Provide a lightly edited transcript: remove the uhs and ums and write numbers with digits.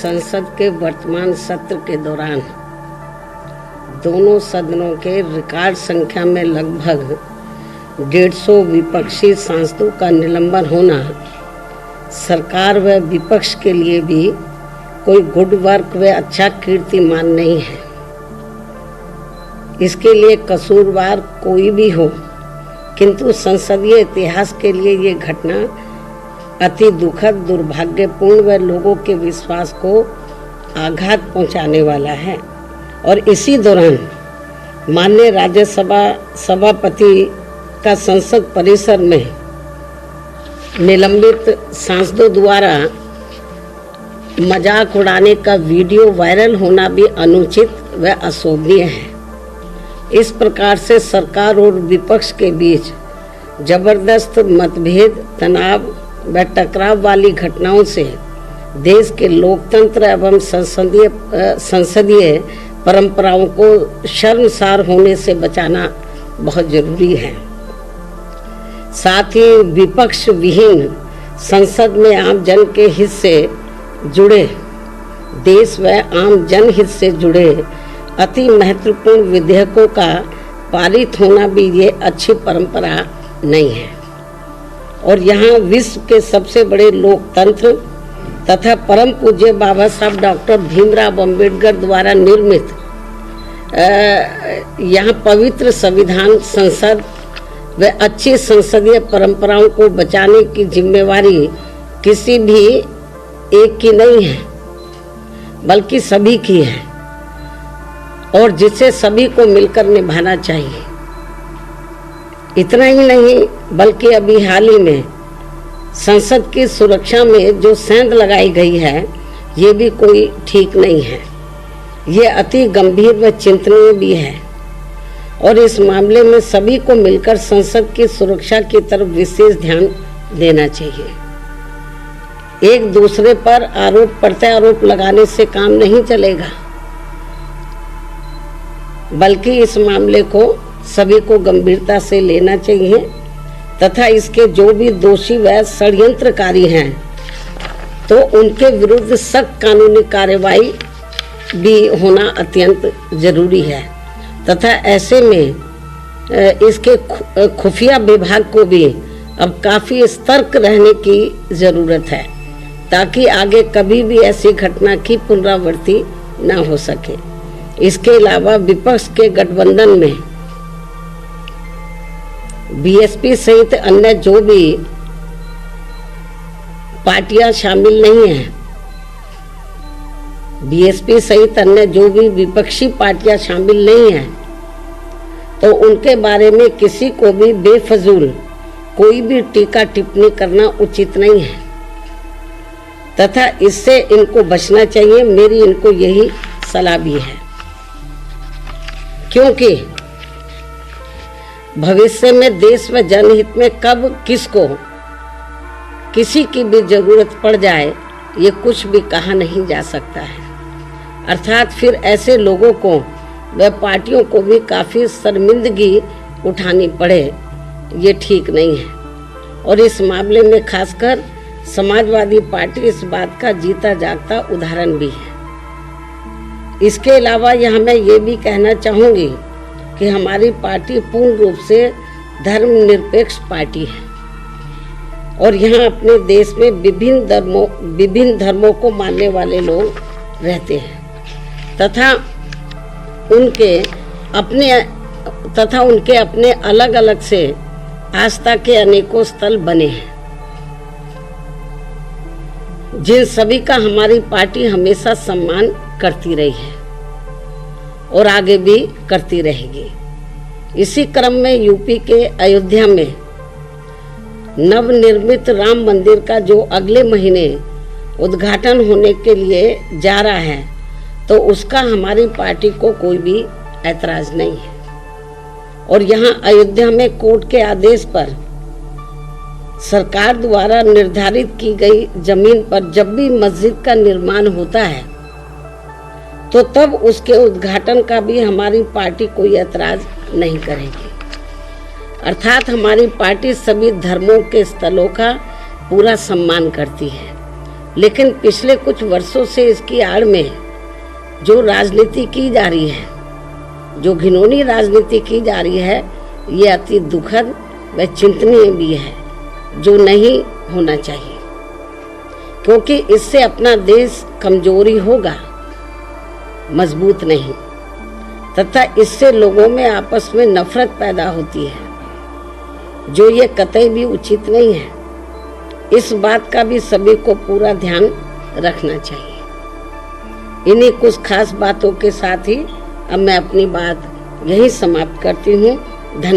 संसद के वर्तमान सत्र के दौरान दोनों सदनों के रिकॉर्ड संख्या में लगभग 150 विपक्षी सांसदों का निलंबन होना सरकार व विपक्ष के लिए भी कोई गुड वर्क व अच्छा कीर्तिमान नहीं है। इसके लिए कसूरवार कोई भी हो, किंतु संसदीय इतिहास के लिए ये घटना अति दुखद, दुर्भाग्यपूर्ण व लोगों के विश्वास को आघात पहुंचाने वाला है। और इसी दौरान माननीय राज्यसभा सभापति का संसद परिसर में निलंबित सांसदों द्वारा मजाक उड़ाने का वीडियो वायरल होना भी अनुचित व अशोभनीय है। इस प्रकार से सरकार और विपक्ष के बीच जबरदस्त मतभेद, तनाव व टकराव वाली घटनाओं से देश के लोकतंत्र एवं संसदीय परंपराओं को शर्मसार होने से बचाना बहुत जरूरी है। साथ ही विपक्ष विहीन संसद में आम जन के हित से जुड़े, देश व आम जनहित से जुड़े अति महत्वपूर्ण विधेयकों का पारित होना भी ये अच्छी परंपरा नहीं है। और यहाँ विश्व के सबसे बड़े लोकतंत्र तथा परम पूज्य बाबा साहब डॉक्टर भीमराव अंबेडकर द्वारा निर्मित यहाँ पवित्र संविधान संसद व अच्छी संसदीय परंपराओं को बचाने की जिम्मेवारी किसी भी एक की नहीं है, बल्कि सभी की है, और जिसे सभी को मिलकर निभाना चाहिए। इतना ही नहीं, बल्कि अभी हाल ही में संसद की सुरक्षा में जो सेंध लगाई गई है, ये भी कोई ठीक नहीं है। ये अति गंभीर व चिंतनीय भी है, और इस मामले में सभी को मिलकर संसद की सुरक्षा की तरफ विशेष ध्यान देना चाहिए। एक दूसरे पर आरोप प्रत्यारोप लगाने से काम नहीं चलेगा, बल्कि इस मामले को सभी को गंभीरता से लेना चाहिए तथा इसके जो भी दोषी व षड्यंत्रकारी हैं तो उनके विरुद्ध सख्त कानूनी कार्रवाई भी होना अत्यंत जरूरी है। तथा ऐसे में इसके खुफिया विभाग को भी अब काफी सतर्क रहने की जरूरत है, ताकि आगे कभी भी ऐसी घटना की पुनरावृत्ति न हो सके। इसके अलावा विपक्ष के गठबंधन में बीएसपी सहित अन्य जो भी पार्टियां शामिल नहीं हैं, बीएसपी सहित अन्य जो भी विपक्षी पार्टियां शामिल नहीं हैं, तो उनके बारे में किसी को भी बेफजूल कोई भी टीका टिप्पणी करना उचित नहीं है तथा इससे इनको बचना चाहिए। मेरी इनको यही सलाह भी है, क्योंकि भविष्य में देश व जनहित में कब किसको किसी की भी जरूरत पड़ जाए, ये कुछ भी कहा नहीं जा सकता है। अर्थात फिर ऐसे लोगों को व पार्टियों को भी काफ़ी शर्मिंदगी उठानी पड़े, ये ठीक नहीं है। और इस मामले में खासकर समाजवादी पार्टी इस बात का जीता जागता उदाहरण भी है। इसके अलावा यहाँ मैं ये भी कहना चाहूँगी कि हमारी पार्टी पूर्ण रूप से धर्मनिरपेक्ष पार्टी है, और यहाँ अपने देश में विभिन्न धर्मों को मानने वाले लोग रहते हैं तथा उनके अपने अलग अलग से आस्था के अनेकों स्थल बने हैं, जिन सभी का हमारी पार्टी हमेशा सम्मान करती रही है और आगे भी करती रहेगी। इसी क्रम में यूपी के अयोध्या में नवनिर्मित राम मंदिर का जो अगले महीने उद्घाटन होने के लिए जा रहा है, तो उसका हमारी पार्टी को कोई भी ऐतराज नहीं है। और यहाँ अयोध्या में कोर्ट के आदेश पर सरकार द्वारा निर्धारित की गई जमीन पर जब भी मस्जिद का निर्माण होता है, तो तब उसके उद्घाटन का भी हमारी पार्टी कोई ऐतराज नहीं करेगी। अर्थात हमारी पार्टी सभी धर्मों के स्थलों का पूरा सम्मान करती है। लेकिन पिछले कुछ वर्षों से इसकी आड़ में जो राजनीति की जा रही है, जो घिनौनी राजनीति की जा रही है, ये अति दुखद व चिंतनीय भी है, जो नहीं होना चाहिए, क्योंकि इससे अपना देश कमजोरी होगा, मजबूत नहीं, तथा इससे लोगों में आपस में नफरत पैदा होती है, जो ये कतई भी उचित नहीं है। इस बात का भी सभी को पूरा ध्यान रखना चाहिए। इन्हीं कुछ खास बातों के साथ ही अब मैं अपनी बात यही समाप्त करती हूँ। धन्यवाद।